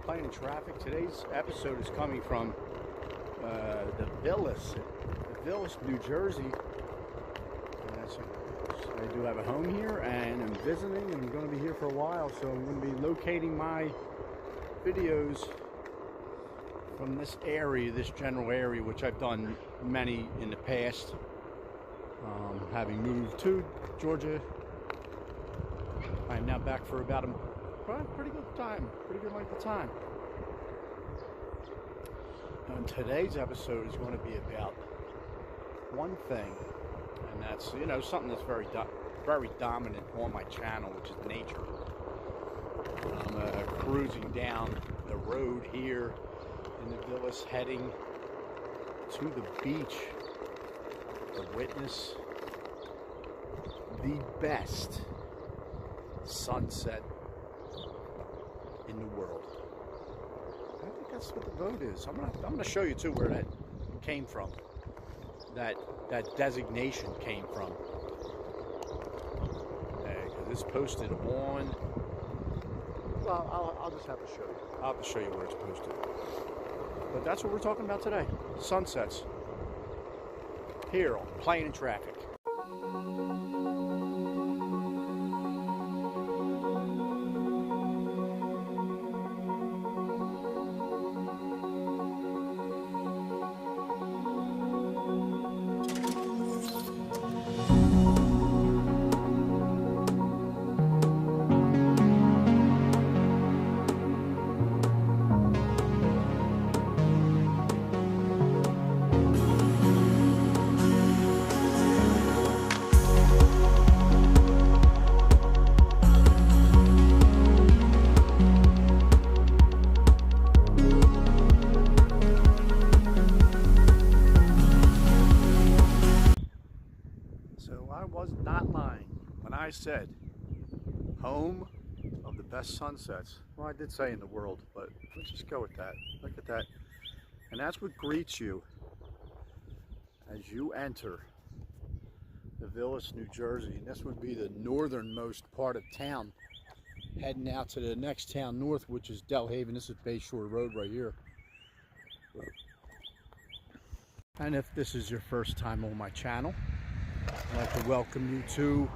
Playing in Traffic. Today's episode is coming from the Villas, New Jersey. I do have a home here, and I'm visiting, and I'm going to be here for a while, so I'm going to be locating my videos from this area, this general area, which I've done many in the past, having moved to Georgia. I'm now back for about a pretty good length of time. And today's episode is going to be about one thing, and that's, something that's very dominant on my channel, which is nature. I'm cruising down the road here in the Villas, heading to the beach to witness the best sunset in the world. I think that's what the vote is. I'm gonna show you too where that came from. That designation came from. Because it's posted on. Well, I'll just have to show you. I'll have to show you where it's posted. But that's what we're talking about today. Sunsets. Here on Playing in Traffic. I was not lying when I said home of the best sunsets. Well, I did say in the world, but let's just go with that. Look at that. And that's what greets you as you enter the Villas, New Jersey. And this would be the northernmost part of town, heading out to the next town north, which is Delhaven. This is Bayshore Road right here. And if this is your first time on my channel, I'd like to welcome you to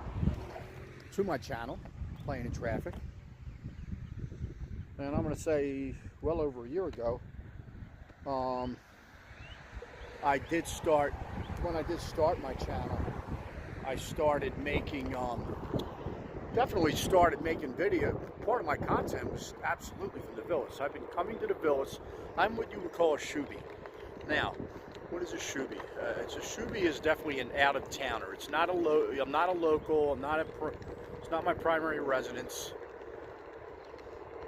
my channel, Playing in Traffic. And I'm going to say, well over a year ago, when I did start my channel, I started making, definitely started making video. Part of my content was absolutely from the Villas. I've been coming to the Villas. I'm what you would call a shooby. Now, what is a shooby? A shooby is definitely an out-of-towner. It's not I'm not a local. It's not my primary residence.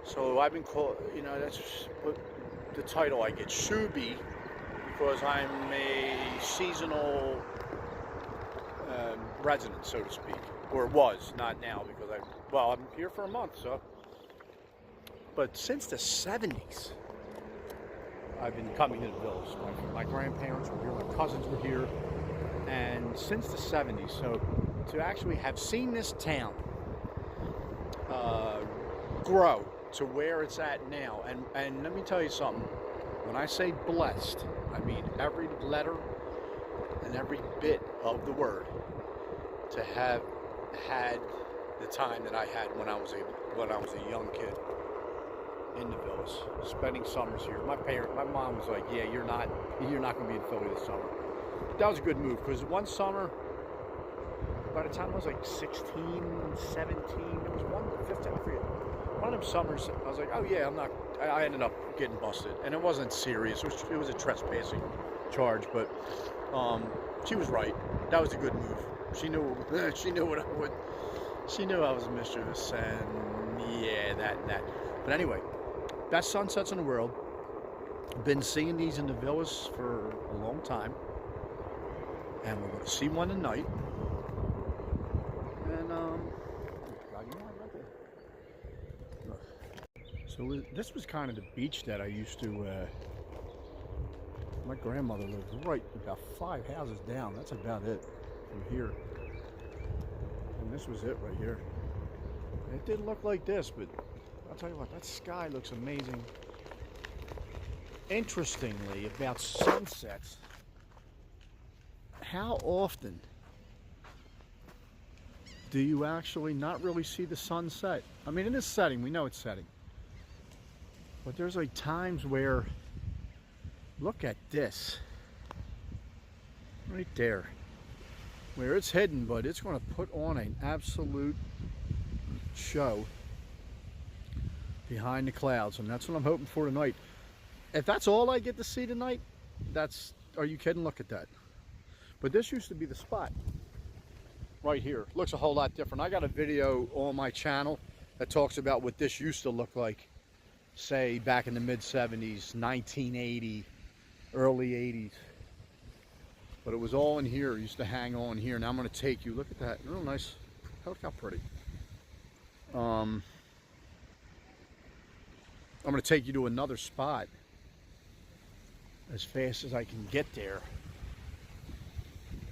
So I've been called. That's what the title I get, shooby, because I'm a seasonal resident, so to speak, or was, not now, because I'm here for a month. So, but since the 70s. I've been coming to the Villas. My grandparents were here, my cousins were here, and since the 70s. So to actually have seen this town grow to where it's at now, and let me tell you something, when I say blessed, I mean every letter and every bit of the word, to have had the time that I had when I was a young kid in the Villas, spending summers here. My mom was like, yeah, you're not going to be in Philly this summer. That was a good move, because one summer, by the time I was like 16, 17, there was 15, I forget. One of them summers, I was like, oh yeah, I ended up getting busted. And it wasn't serious. It was a trespassing charge, but she was right. That was a good move. She knew I was mischievous, and yeah, that. But anyway, best sunsets in the world. Been seeing these in the Villas for a long time, and we're going to see one tonight. And so this was kind of the beach that I used to. My grandmother lived right about 5 houses down. That's about it from here. And this was it right here. It didn't look like this, but I'll tell you what, that sky looks amazing. interestingly about sunsets, how often do you actually not really see the sunset? I mean, in this setting, we know it's setting. But there's like times where, look at this. Right there. Where it's hidden, but it's going to put on an absolute show behind the clouds. And that's what I'm hoping for tonight. If that's all I get to see tonight, that's, are you kidding? Look at that. But this used to be the spot. Right here. Looks a whole lot different. I got a video on my channel that talks about what this used to look like, say back in the mid-70s, 1980, early 80s. But it was all in here. It used to hang on here. Now I'm going to take you. Look at that. Real nice. Look how pretty. I'm going to take you to another spot as fast as I can get there.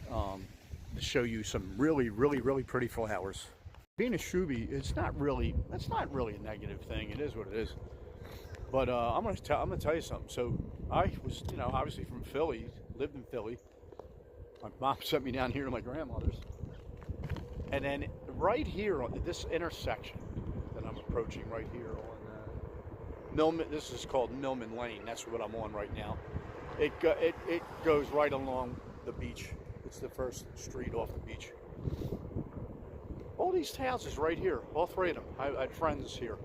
To show you some really pretty flowers. Being a shooby, it's not really a negative thing. It is what it is. But I'm gonna tell you something. So I was, you know, obviously from Philly, lived in Philly. My mom sent me down here to my grandmother's, and then right here on this intersection that I'm approaching right here on Millman. This is called Millman Lane. That's what I'm on right now. It goes right along the beach. It's the first street off the beach. All these houses right here, all three of them. I had friends here.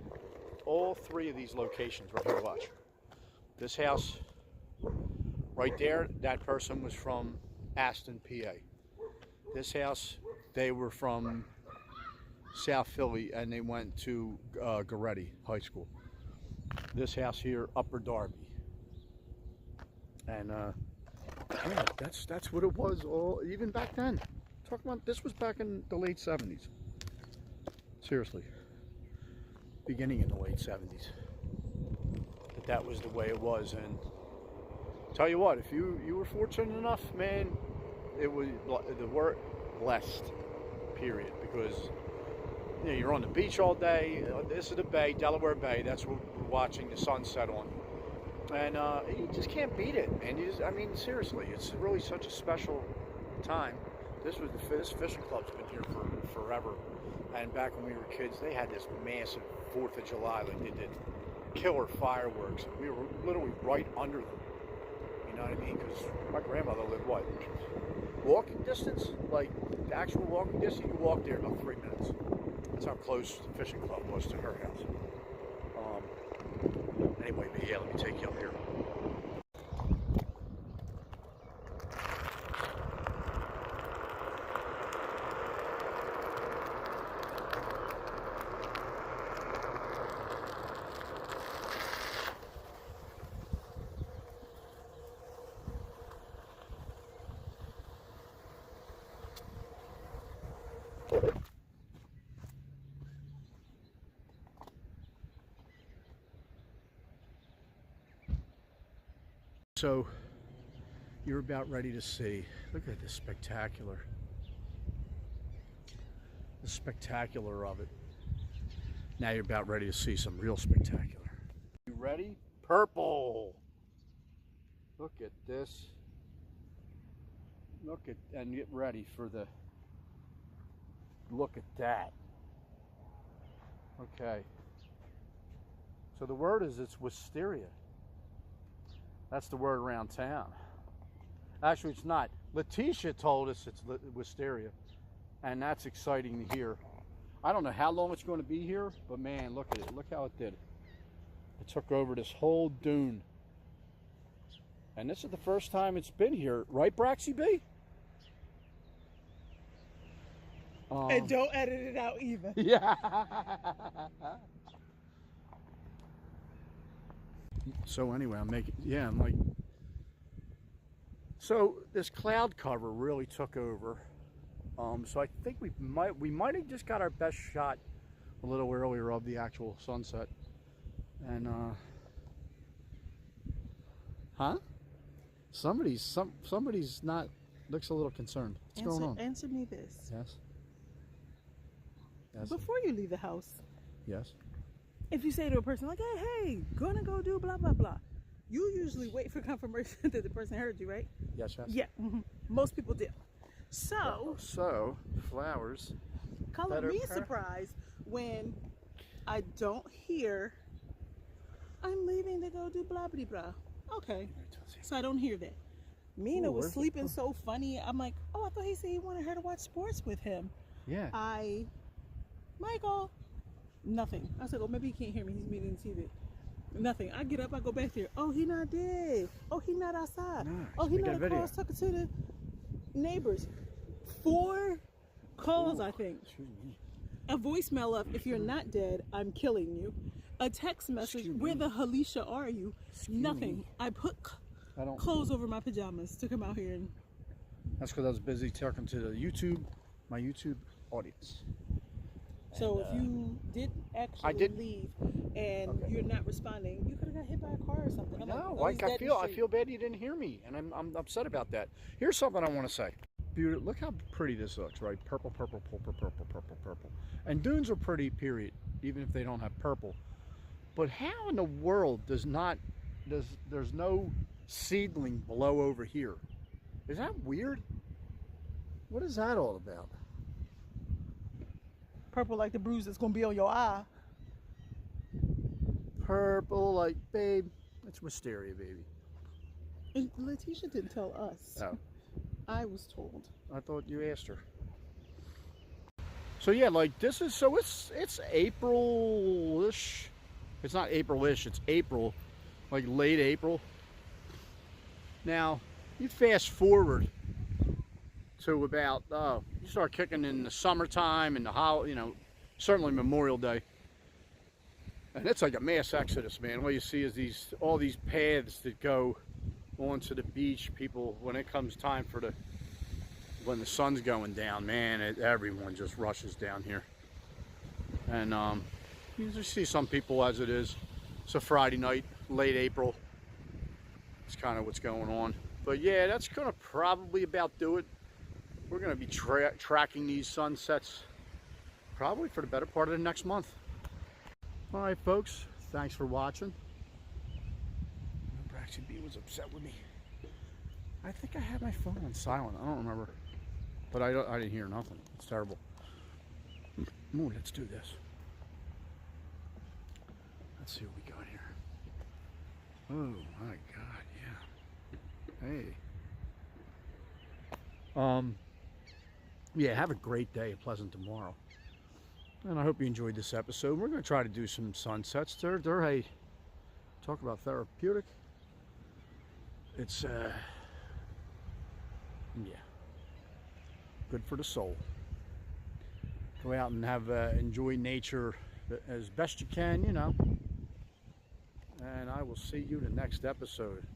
All three of these locations right here, watch. This house right there, that person was from Aston, PA. This house, they were from South Philly and they went to Goretti High School. This house here, Upper Darby. And yeah, that's what it was all, even back then. Talking about, this was back in the late 70s. Seriously. Beginning in the late 70s. But that was the way it was. And tell you what, if you were fortunate enough, man, it was the word blessed, period. Because you know, you're on the beach all day. This is the bay, Delaware Bay. That's what we're watching the sunset on. And you just can't beat it, man. You just, I mean, seriously, it's really such a special time. This fishing club's been here for forever. And back when we were kids, they had this massive 4th of July, like they did killer fireworks. And we were literally right under them. You know what I mean? Because my grandmother lived, what, walking distance? Like, the actual walking distance, you could walk there in about 3 minutes. That's how close the fishing club was to her house. Anyway, but yeah, let me take you up here. So you're about ready to see, look at this spectacular, the spectacular of it. Now you're about ready to see some real spectacular. You ready? Purple. Look at this. Look at, and get ready for the, look at that. Okay. So the word is it's wisteria. That's the word around town. Actually, it's not. Letitia told us it's wisteria, and that's exciting to hear. I don't know how long it's going to be here, but man, look at it. Look how it did. It took over this whole dune. And this is the first time it's been here, right, BRAXYB? And don't edit it out either. Yeah. So anyway, I'm like, so this cloud cover really took over. So I think we might have just got our best shot a little earlier of the actual sunset. And somebody's not, looks a little concerned. What's going on? Answer me this. Yes. Yes. Before you leave the house. Yes. If you say to a person like, hey, gonna go do blah, blah, blah. You usually wait for confirmation that the person heard you, right? Yes, yes. Yeah, most people do. So flowers. Color me surprised when I don't hear I'm leaving to go do blah blah blah. Okay, so I don't hear that. Mina was sleeping so funny. I'm like, oh, I thought he said he wanted her to watch sports with him. Yeah. Michael, nothing. I said, oh, maybe he can't hear me. He's muting the TV. Nothing. I get up, I go back there. Oh, he not dead. Oh, he not outside. No, oh, he not across talking to the neighbors. 4 calls, I think. Excuse me. A voicemail of, if you're not dead, I'm killing you. A text message, where the Halisha are you? Nothing. I put clothes over my pajamas to come out here. And that's because I was busy talking to my YouTube audience. So if you did actually leave and you're not responding, you could have got hit by a car or something. I feel bad you didn't hear me, and I'm upset about that. Here's something I want to say. Beautiful. Look how pretty this looks, right? Purple, purple, purple, purple, purple, purple. And dunes are pretty, period, even if they don't have purple. But how in the world there's no seedling below over here? Is that weird? What is that all about? Purple like the bruise that's gonna be on your eye. Purple like, babe, it's wisteria, baby. And Letitia didn't tell us. Oh. I was told. I thought you asked her. So yeah, like this is, so it's April-ish. It's not April-ish, it's April, like late April. Now, you fast forward to about, you start kicking in the summertime and certainly Memorial Day. And it's like a mass exodus, man. All you see is all these paths that go onto the beach. People, when it comes time when the sun's going down, man, everyone just rushes down here. And you just see some people as it is. It's a Friday night, late April. It's kind of what's going on. But yeah, that's gonna probably about do it. We're gonna be tracking these sunsets probably for the better part of the next month. All right, folks, thanks for watching. BRAXYB was upset with me. I think I had my phone on silent. I don't remember, but I didn't hear nothing. It's terrible. Ooh, let's do this. Let's see what we got here. Oh my God, yeah. Hey. Yeah, have a great day, a pleasant tomorrow. And I hope you enjoyed this episode. We're going to try to do some sunsets. They're talk about therapeutic. It's, yeah, good for the soul. Go out and enjoy nature as best you can, And I will see you in the next episode.